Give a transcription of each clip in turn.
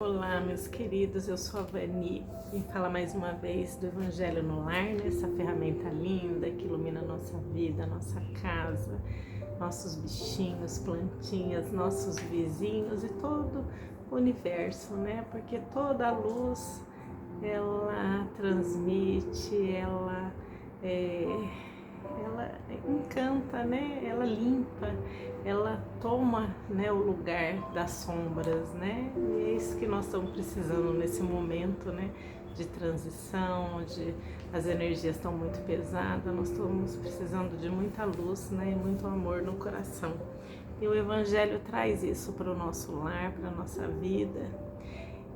Olá, meus queridos, eu sou a Vani e fala mais uma vez do Evangelho no Lar, né? Essa ferramenta linda que ilumina a nossa vida, a nossa casa, nossos bichinhos, plantinhas, nossos vizinhos e todo o universo, né? Porque toda a luz, ela transmite, ela encanta, né? Ela limpa, ela toma, né, o lugar das sombras, né? E é isso que nós estamos precisando nesse momento, né? De transição, as energias estão muito pesadas, nós estamos precisando de muita luz, né? E muito amor no coração. E o Evangelho traz isso para o nosso lar, para a nossa vida.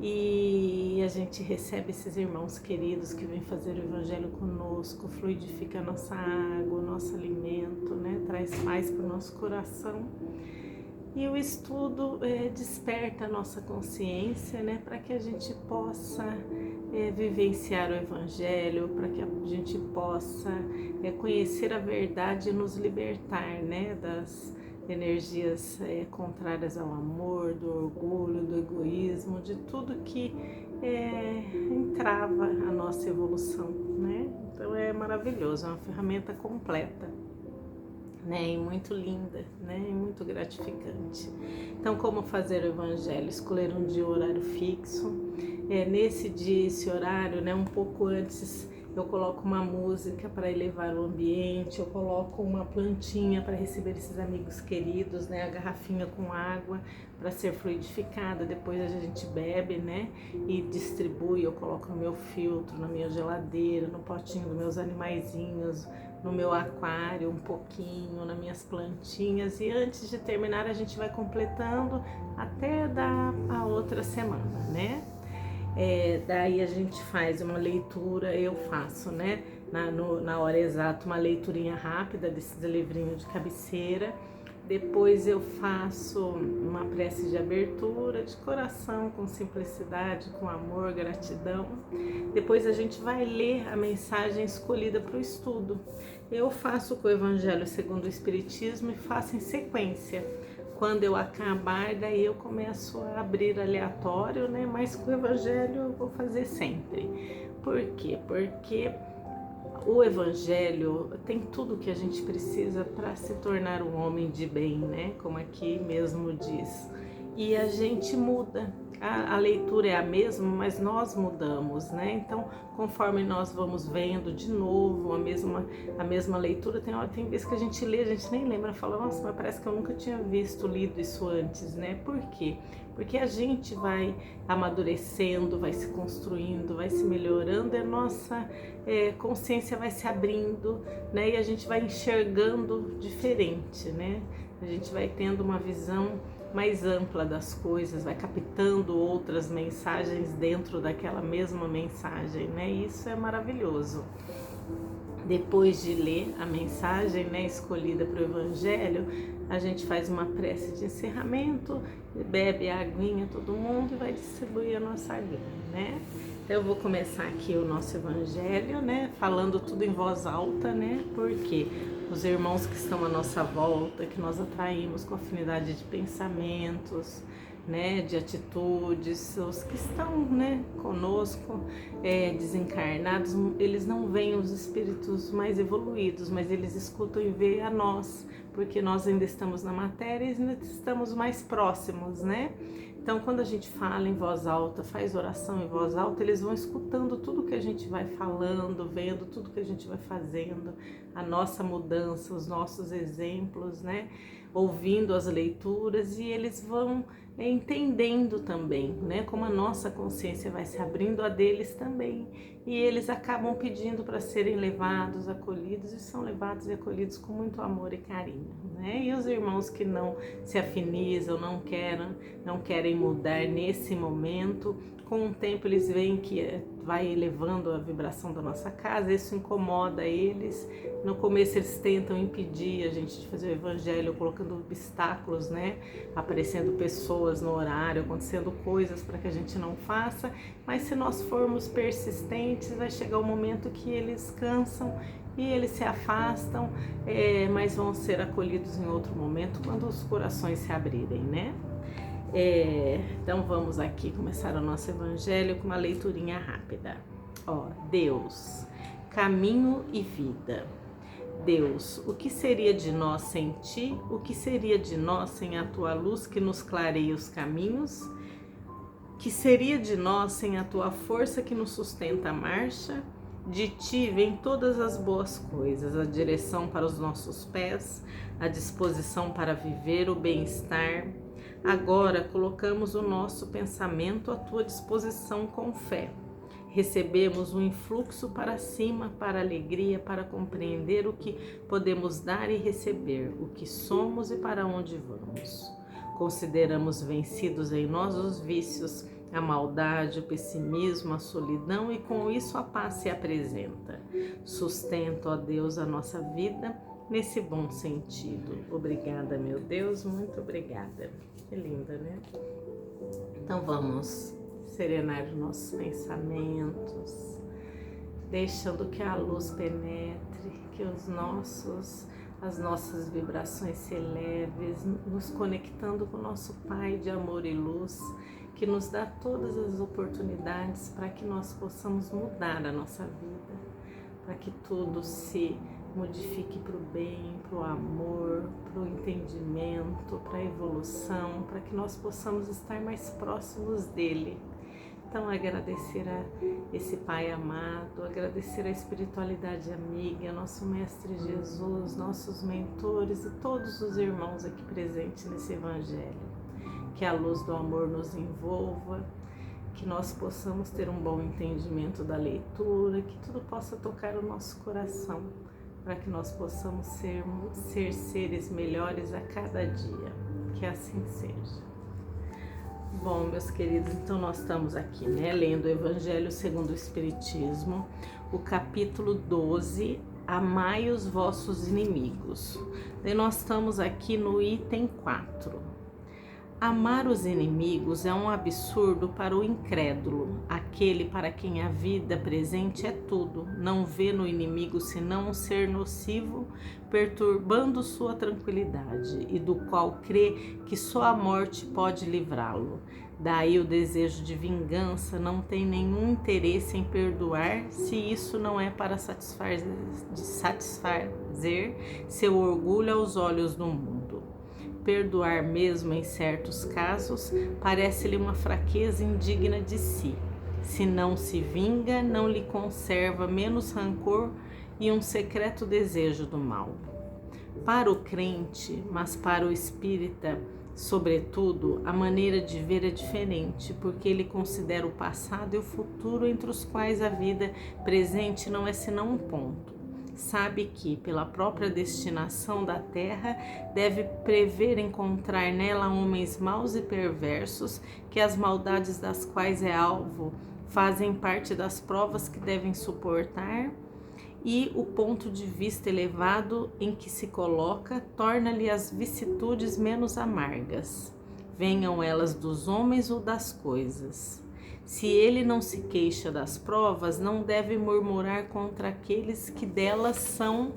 E a gente recebe esses irmãos queridos que vêm fazer o Evangelho conosco, fluidifica a nossa água, o nosso alimento, né? Traz paz para o nosso coração. E o estudo desperta a nossa consciência, né? Para que a gente possa vivenciar o Evangelho, para que a gente possa conhecer a verdade e nos libertar, né? Das energias contrárias ao amor, do orgulho, do egoísmo, de tudo que entrava a nossa evolução, né? Então é maravilhoso, é uma ferramenta completa, né? E muito linda, né? E muito gratificante. Então, como fazer o Evangelho? Escolher um dia, um horário fixo. Nesse dia, esse horário, né? Um pouco antes, eu coloco uma música para elevar o ambiente, eu coloco uma plantinha para receber esses amigos queridos, né? A garrafinha com água para ser fluidificada, depois a gente bebe, né? E distribui, eu coloco no meu filtro, na minha geladeira, no potinho dos meus animaizinhos, no meu aquário um pouquinho, nas minhas plantinhas, e antes de terminar a gente vai completando até dar a outra semana, né? Daí a gente faz uma leitura, eu faço, né, na hora exata, uma leiturinha rápida desses livrinhos de cabeceira. Depois eu faço uma prece de abertura, de coração, com simplicidade, com amor, gratidão. Depois a gente vai ler a mensagem escolhida para o estudo. Eu faço com o Evangelho segundo o Espiritismo e faço em sequência. Quando eu acabar, daí eu começo a abrir aleatório, né? Mas com o Evangelho eu vou fazer sempre. Por quê? Porque o Evangelho tem tudo que a gente precisa para se tornar um homem de bem, né? Como aqui mesmo diz. E a gente muda. A leitura é a mesma, mas nós mudamos, né? Então, conforme nós vamos vendo de novo a mesma leitura, tem vezes que a gente lê, a gente nem lembra, fala, nossa, mas parece que eu nunca tinha lido isso antes, né? Por quê? Porque a gente vai amadurecendo, vai se construindo, vai se melhorando, e a nossa consciência vai se abrindo, né? E a gente vai enxergando diferente, né? A gente vai tendo uma visão mais ampla das coisas, vai captando outras mensagens dentro daquela mesma mensagem, né? Isso é maravilhoso. Depois de ler a mensagem, né, escolhida para o Evangelho, a gente faz uma prece de encerramento, bebe a aguinha todo mundo e vai distribuir a nossa aguinha, né? Então eu vou começar aqui o nosso Evangelho, né, falando tudo em voz alta, né? Porque os irmãos que estão à nossa volta, que nós atraímos com afinidade de pensamentos, né, de atitudes, os que estão, né, conosco, desencarnados, eles não veem os espíritos mais evoluídos, mas eles escutam e veem a nós, porque nós ainda estamos na matéria e ainda estamos mais próximos, né? Então, quando a gente fala em voz alta, faz oração em voz alta, eles vão escutando tudo que a gente vai falando, vendo tudo que a gente vai fazendo, a nossa mudança, os nossos exemplos, né? Ouvindo as leituras, e eles vão entendendo também, né? Como a nossa consciência vai se abrindo, a deles também. E eles acabam pedindo para serem levados, acolhidos, e são levados e acolhidos com muito amor e carinho, né? E os irmãos que não se afinizam, não querem mudar nesse momento, com o tempo eles veem que vai elevando a vibração da nossa casa, isso incomoda eles. No começo eles tentam impedir a gente de fazer o Evangelho, colocando obstáculos, né? Aparecendo pessoas no horário, acontecendo coisas para que a gente não faça, mas se nós formos persistentes, vai chegar o momento que eles cansam e eles se afastam, mas vão ser acolhidos em outro momento, quando os corações se abrirem, né? Então vamos aqui começar o nosso evangelho com uma leiturinha rápida. Deus, caminho e vida. Deus, o que seria de nós sem ti? O que seria de nós sem a tua luz que nos clareia os caminhos? Que seria de nós sem a tua força que nos sustenta a marcha? De ti vem todas as boas coisas, a direção para os nossos pés, a disposição para viver o bem-estar. Agora colocamos o nosso pensamento à tua disposição com fé. Recebemos um influxo para cima, para a alegria, para compreender o que podemos dar e receber, o que somos e para onde vamos. Consideramos vencidos em nós os vícios, a maldade, o pessimismo, a solidão, e com isso a paz se apresenta. Sustenta, ó Deus, a nossa vida nesse bom sentido. Obrigada, meu Deus, muito obrigada. Que linda, né? Então vamos serenar os nossos pensamentos, deixando que a luz penetre, que as nossas vibrações se elevem, nos conectando com o nosso Pai de amor e luz, que nos dá todas as oportunidades para que nós possamos mudar a nossa vida, para que tudo se modifique para o bem, para o amor, para o entendimento, para a evolução, para que nós possamos estar mais próximos dele. Então, agradecer a esse Pai amado, agradecer a espiritualidade amiga, nosso Mestre Jesus, nossos mentores e todos os irmãos aqui presentes nesse Evangelho. Que a luz do amor nos envolva, que nós possamos ter um bom entendimento da leitura, que tudo possa tocar o nosso coração, para que nós possamos ser seres melhores a cada dia. Que assim seja. Bom, meus queridos, então nós estamos aqui, lendo o Evangelho segundo o Espiritismo, o capítulo 12, Amai os vossos inimigos. E nós estamos aqui no item 4. Amar os inimigos é um absurdo para o incrédulo, aquele para quem a vida presente é tudo, não vê no inimigo senão um ser nocivo, perturbando sua tranquilidade, e do qual crê que só a morte pode livrá-lo. Daí o desejo de vingança, não tem nenhum interesse em perdoar, se isso não é para satisfazer seu orgulho aos olhos do mundo. Perdoar mesmo em certos casos parece-lhe uma fraqueza indigna de si. Se não se vinga, não lhe conserva menos rancor e um secreto desejo do mal. Para o crente, mas para o espírita, sobretudo, a maneira de ver é diferente, porque ele considera o passado e o futuro, entre os quais a vida presente não é senão um ponto. Sabe que, pela própria destinação da terra, deve prever encontrar nela homens maus e perversos, que as maldades das quais é alvo fazem parte das provas que devem suportar, e o ponto de vista elevado em que se coloca torna-lhe as vicissitudes menos amargas, venham elas dos homens ou das coisas. Se ele não se queixa das provas, não deve murmurar contra aqueles que delas são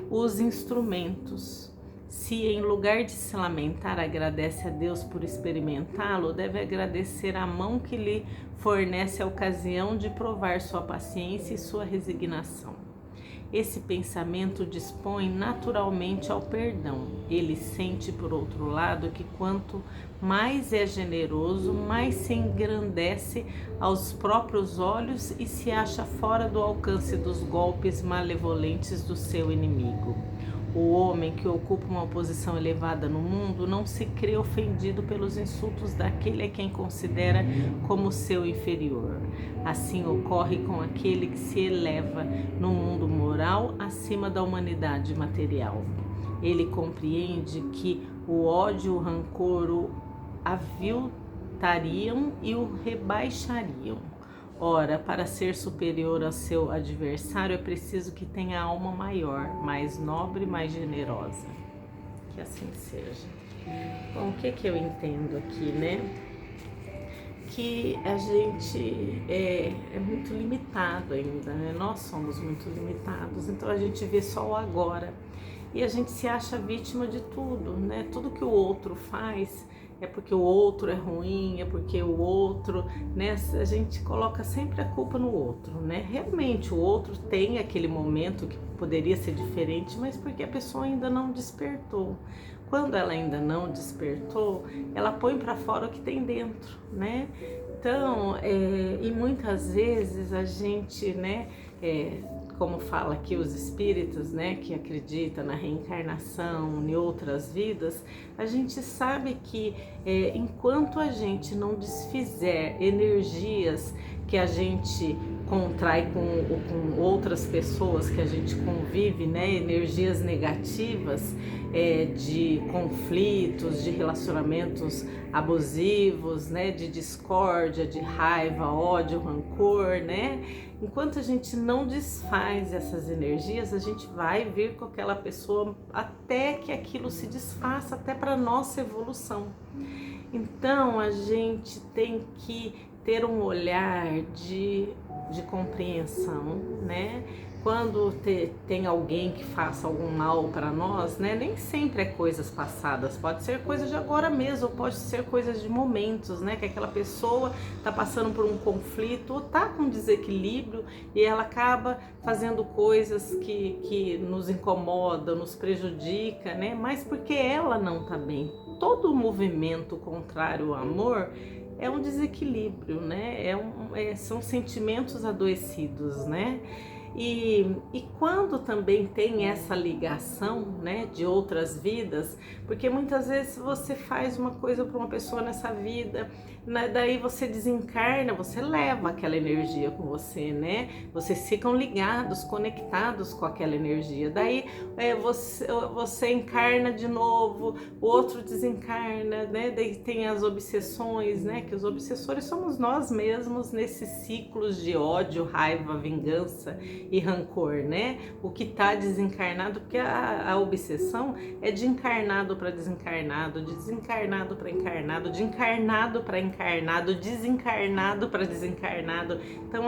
os instrumentos. Se em lugar de se lamentar agradece a Deus por experimentá-lo, deve agradecer a mão que lhe fornece a ocasião de provar sua paciência e sua resignação. Esse pensamento dispõe naturalmente ao perdão. Ele sente, por outro lado, que quanto mais é generoso, mais se engrandece aos próprios olhos e se acha fora do alcance dos golpes malevolentes do seu inimigo. O homem que ocupa uma posição elevada no mundo não se crê ofendido pelos insultos daquele a quem considera como seu inferior. Assim ocorre com aquele que se eleva no mundo moral acima da humanidade material. Ele compreende que o ódio, o rancor o aviltariam e o rebaixariam. Ora, para ser superior ao seu adversário é preciso que tenha alma maior, mais nobre, mais generosa. Que assim seja. Bom, o que eu entendo aqui, Que a gente é muito limitado ainda, Nós somos muito limitados, então a gente vê só o agora. E a gente se acha vítima de tudo, Tudo que o outro faz, é porque o outro é ruim, é porque o outro, né? A gente coloca sempre a culpa no outro, né? Realmente o outro tem aquele momento que poderia ser diferente, mas porque a pessoa ainda não despertou. Quando ela ainda não despertou, ela põe para fora o que tem dentro, né? Então, e muitas vezes a gente, né, como fala aqui os espíritos, né, que acreditam na reencarnação, em outras vidas, a gente sabe que enquanto a gente não desfizer energias que a gente contrai com outras pessoas que a gente convive, né, energias negativas, de conflitos, de relacionamentos abusivos, né, de discórdia, de raiva, ódio, rancor, né? Enquanto a gente não desfaz essas energias, a gente vai vir com aquela pessoa até que aquilo se desfaça, até para nossa evolução. Então a gente tem que ter um olhar de compreensão, né? Quando tem alguém que faça algum mal para nós, né? Nem sempre é coisas passadas, pode ser coisa de agora mesmo, ou pode ser coisas de momentos, né? Que aquela pessoa está passando por um conflito, ou está com desequilíbrio e ela acaba fazendo coisas que nos incomodam, nos prejudica, né? Mas porque ela não está bem. Todo movimento contrário ao amor é um desequilíbrio, né? São sentimentos adoecidos, né? E quando também tem essa ligação, né, de outras vidas, porque muitas vezes você faz uma coisa para uma pessoa nessa vida, né, daí você desencarna, você leva aquela energia com você, né? Vocês ficam ligados, conectados com aquela energia. Daí você encarna de novo, o outro desencarna, né? Daí tem as obsessões, né? Que os obsessores somos nós mesmos nesses ciclos de ódio, raiva, vingança e rancor, né? O que está desencarnado, porque a obsessão é de encarnado para desencarnado, de desencarnado para encarnado, de encarnado para encarnado, desencarnado para desencarnado. Então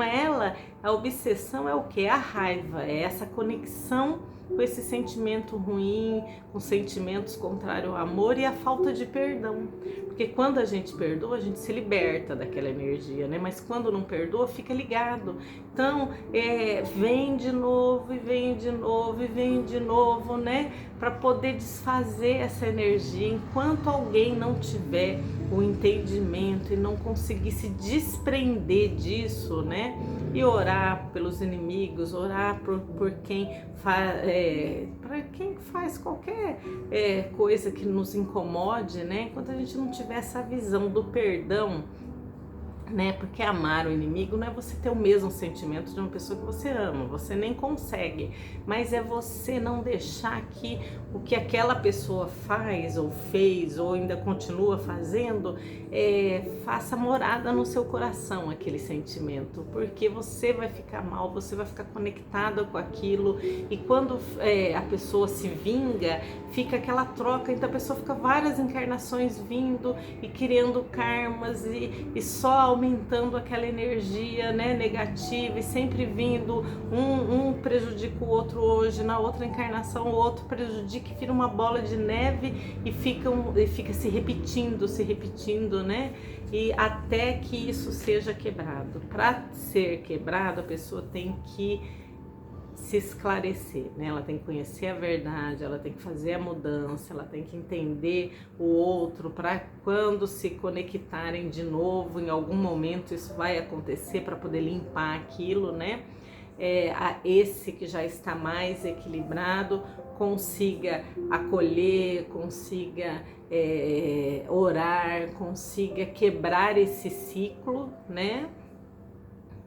a obsessão é o que? A raiva, é essa conexão com esse sentimento ruim, com sentimentos contrários ao amor e a falta de perdão. Porque quando a gente perdoa, a gente se liberta daquela energia, né? Mas quando não perdoa, fica ligado. Então, vem de novo, e vem de novo, e vem de novo, né? Para poder desfazer essa energia. Enquanto alguém não tiver o entendimento e não conseguir se desprender disso, né? E orar pelos inimigos, orar por quem para quem faz qualquer coisa que nos incomode, né? Enquanto a gente não tiver essa visão do perdão, né? Porque amar o inimigo não é você ter o mesmo sentimento de uma pessoa que você ama, você nem consegue, mas é você não deixar que o que aquela pessoa faz ou fez ou ainda continua fazendo faça morada no seu coração aquele sentimento, porque você vai ficar mal, você vai ficar conectada com aquilo e quando a pessoa se vinga, fica aquela troca, então a pessoa fica várias encarnações vindo e criando karmas e só aumentando aquela energia, né, negativa e sempre vindo, um prejudica o outro hoje, na outra encarnação o outro prejudica e vira uma bola de neve e fica se repetindo, né? E até que isso seja quebrado. Para ser quebrado, a pessoa tem que se esclarecer, né? Ela tem que conhecer a verdade, ela tem que fazer a mudança, ela tem que entender o outro para quando se conectarem de novo, em algum momento isso vai acontecer para poder limpar aquilo, né? A esse que já está mais equilibrado consiga acolher, consiga orar, consiga quebrar esse ciclo, né?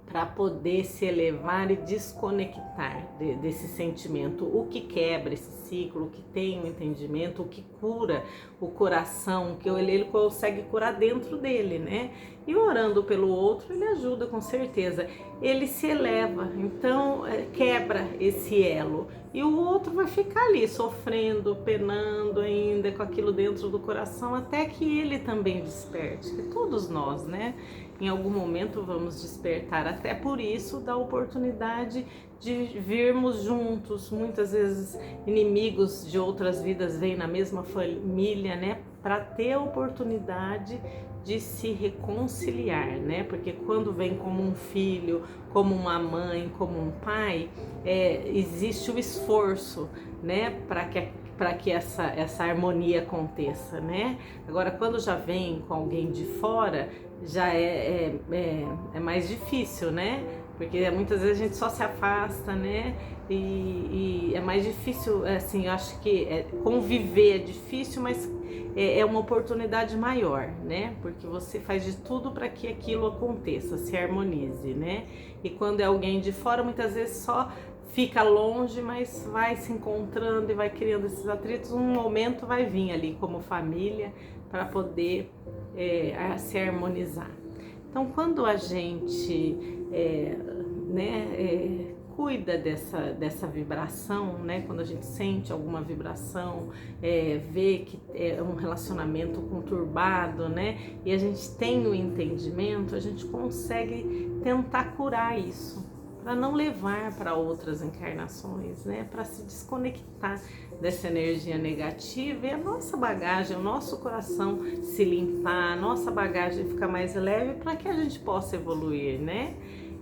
Para poder se elevar e desconectar desse sentimento. O que quebra esse ciclo, o que tem um entendimento, o que cura o coração, que ele consegue curar dentro dele, né? E orando pelo outro, ele ajuda com certeza. Ele se eleva, então quebra esse elo. E o outro vai ficar ali sofrendo, penando ainda com aquilo dentro do coração, até que ele também desperte. E todos nós, né? Em algum momento vamos despertar, até por isso dá oportunidade de virmos juntos. Muitas vezes inimigos de outras vidas vêm na mesma família, né? para ter a oportunidade de se reconciliar, né? Porque quando vem como um filho, como uma mãe, como um pai, existe o esforço, né? Para que essa harmonia aconteça, né? Agora, quando já vem com alguém de fora, já é mais difícil, né? Porque muitas vezes a gente só se afasta, né? E é mais difícil, assim, eu acho que conviver é difícil, mas é uma oportunidade maior, né? Porque você faz de tudo para que aquilo aconteça, se harmonize, né? E quando é alguém de fora, muitas vezes só fica longe, mas vai se encontrando e vai criando esses atritos. Um momento vai vir ali como família para poder se harmonizar. Então, quando a gente cuida dessa vibração, né? Quando a gente sente alguma vibração, vê que é um relacionamento conturbado, né? E a gente tem o entendimento, a gente consegue tentar curar isso, para não levar para outras encarnações, né? Para se desconectar dessa energia negativa e a nossa bagagem, o nosso coração se limpar, a nossa bagagem ficar mais leve para que a gente possa evoluir, né?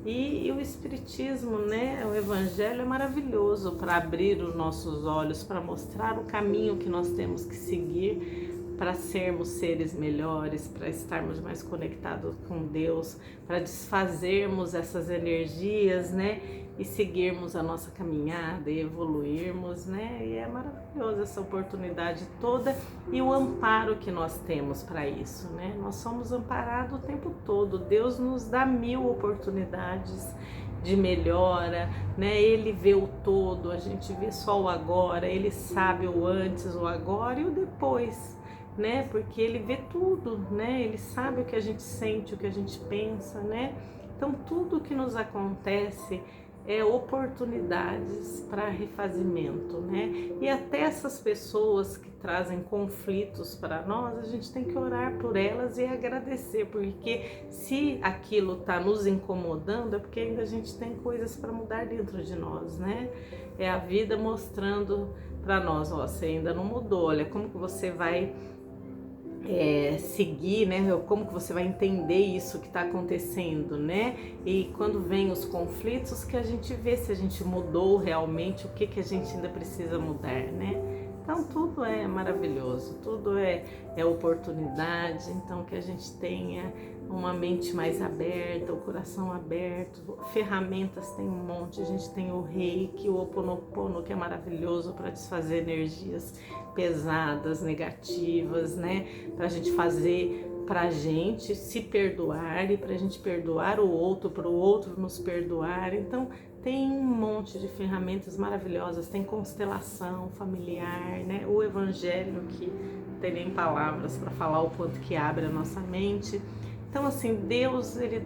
E o Espiritismo, né, o Evangelho é maravilhoso para abrir os nossos olhos, para mostrar o caminho que nós temos que seguir para sermos seres melhores, para estarmos mais conectados com Deus, para desfazermos essas energias, né, e seguirmos a nossa caminhada e evoluirmos, né, e é maravilhoso essa oportunidade toda e o amparo que nós temos para isso, né, nós somos amparados o tempo todo, Deus nos dá 1000 oportunidades de melhora, né? Ele vê o todo, a gente vê só o agora, ele sabe o antes, o agora e o depois, né? Porque ele vê tudo, né? Ele sabe o que a gente sente, o que a gente pensa, né? Então tudo que nos acontece é oportunidades para refazimento, né? E até essas pessoas que trazem conflitos para nós, a gente tem que orar por elas e agradecer, porque se aquilo está nos incomodando, é porque ainda a gente tem coisas para mudar dentro de nós, né? É a vida mostrando para nós, ó, você ainda não mudou, olha como que você vai seguir, né? Como que você vai entender isso que está acontecendo, né? E quando vem os conflitos, que a gente vê se a gente mudou realmente, o que a gente ainda precisa mudar, né? Então tudo é maravilhoso, tudo é oportunidade, então que a gente tenha uma mente mais aberta, o coração aberto, ferramentas tem um monte, a gente tem o Reiki, o Ho'oponopono, que é maravilhoso para desfazer energias pesadas, negativas, né? Para a gente fazer, para a gente se perdoar e para a gente perdoar o outro, para o outro nos perdoar. Então tem um monte de ferramentas maravilhosas, tem constelação familiar, né? O Evangelho, que não tem nem palavras para falar o quanto que abre a nossa mente. Então assim, Deus, ele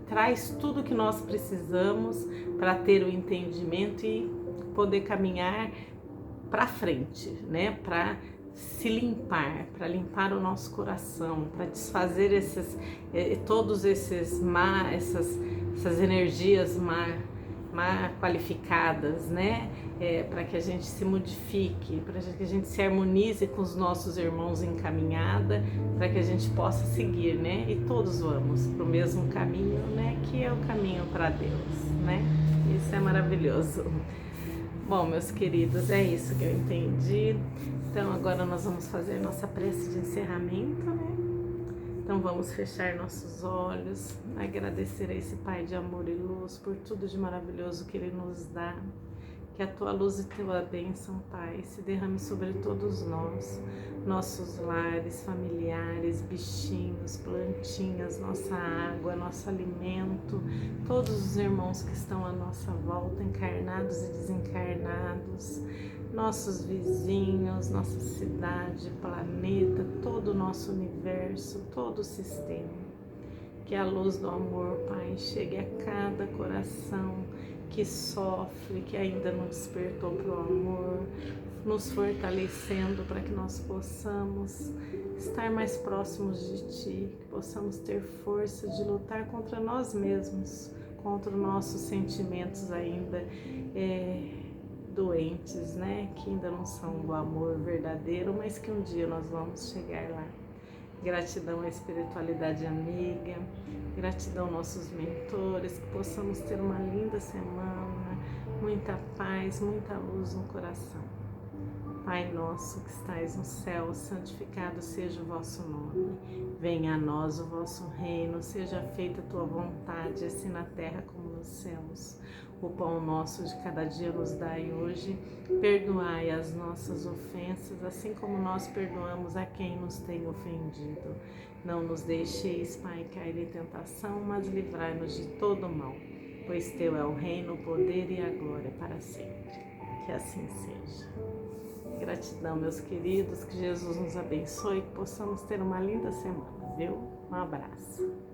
traz tudo que nós precisamos para ter o entendimento e poder caminhar para frente, né? Para se limpar, para limpar o nosso coração, para desfazer todos esses essas energias má qualificadas, né? Para que a gente se modifique, para que a gente se harmonize com os nossos irmãos em caminhada, para que a gente possa seguir, né? E todos vamos para o mesmo caminho, né? Que é o caminho para Deus, né? Isso é maravilhoso. Bom, meus queridos, é isso que eu entendi. Então agora nós vamos fazer nossa prece de encerramento, né? Então vamos fechar nossos olhos, agradecer a esse Pai de amor e luz por tudo de maravilhoso que Ele nos dá. Que a Tua luz e Tua bênção, Pai, se derrame sobre todos nós, nossos lares, familiares, bichinhos, plantinhas, nossa água, nosso alimento, todos os irmãos que estão à nossa volta, encarnados e desencarnados, nossos vizinhos, nossa cidade, planeta, todo o nosso universo, todo o sistema. Que a luz do amor, Pai, chegue a cada coração que sofre, que ainda não despertou para o amor, nos fortalecendo para que nós possamos estar mais próximos de Ti, que possamos ter força de lutar contra nós mesmos, contra os nossos sentimentos ainda doentes, né? Que ainda não são do amor verdadeiro, mas que um dia nós vamos chegar lá. Gratidão à espiritualidade amiga, gratidão aos nossos mentores, que possamos ter uma linda semana, muita paz, muita luz no coração. Pai nosso que estais no céu, santificado seja o vosso nome. Venha a nós o vosso reino, seja feita a tua vontade, assim na terra como nos céus. O pão nosso de cada dia nos dai hoje. Perdoai as nossas ofensas, assim como nós perdoamos a quem nos tem ofendido. Não nos deixeis, Pai, cair em tentação, mas livrai-nos de todo mal. Pois teu é o reino, o poder e a glória para sempre. Que assim seja. Gratidão, meus queridos, que Jesus nos abençoe e que possamos ter uma linda semana, viu? Um abraço.